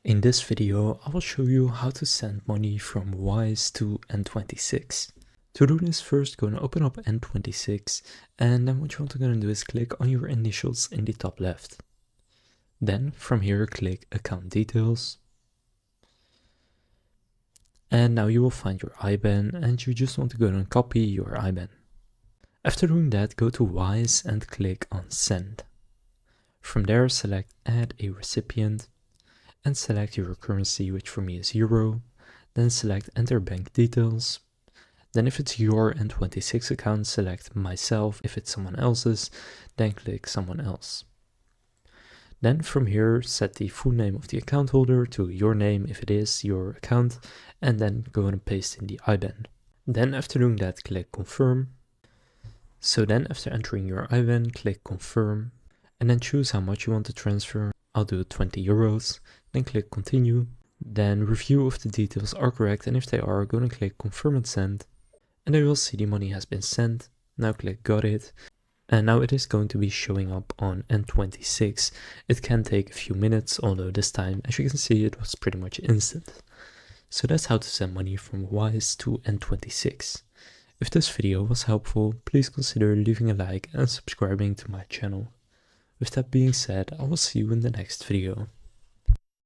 In this video, I will show you how to send money from Wise to N26. To do this, first go and open up N26, and then what you want to go and do is click on your initials in the top left. Then from here click Account Details. And now you will find your IBAN, and you just want to go and copy your IBAN. After doing that, go to Wise and click on Send. From there select Add a Recipient and select your currency, which for me is Euro. Then select Enter Bank Details. Then if it's your N26 account, select Myself. If it's someone else's, then click Someone Else. Then from here, set the full name of the account holder to your name if it is your account, and then go and paste in the IBAN. Then after doing that, click Confirm. So then after entering your IBAN, click Confirm, and then choose how much you want to transfer. I'll do 20 euros, then click Continue. Then review if the details are correct, and if they are, go and click Confirm and Send. And then you will see the money has been sent. Now click Got It. And now it is going to be showing up on N26. It can take a few minutes, although this time, as you can see, it was pretty much instant. So that's how to send money from Wise to N26. If this video was helpful, please consider leaving a like and subscribing to my channel. With that being said, I will see you in the next video.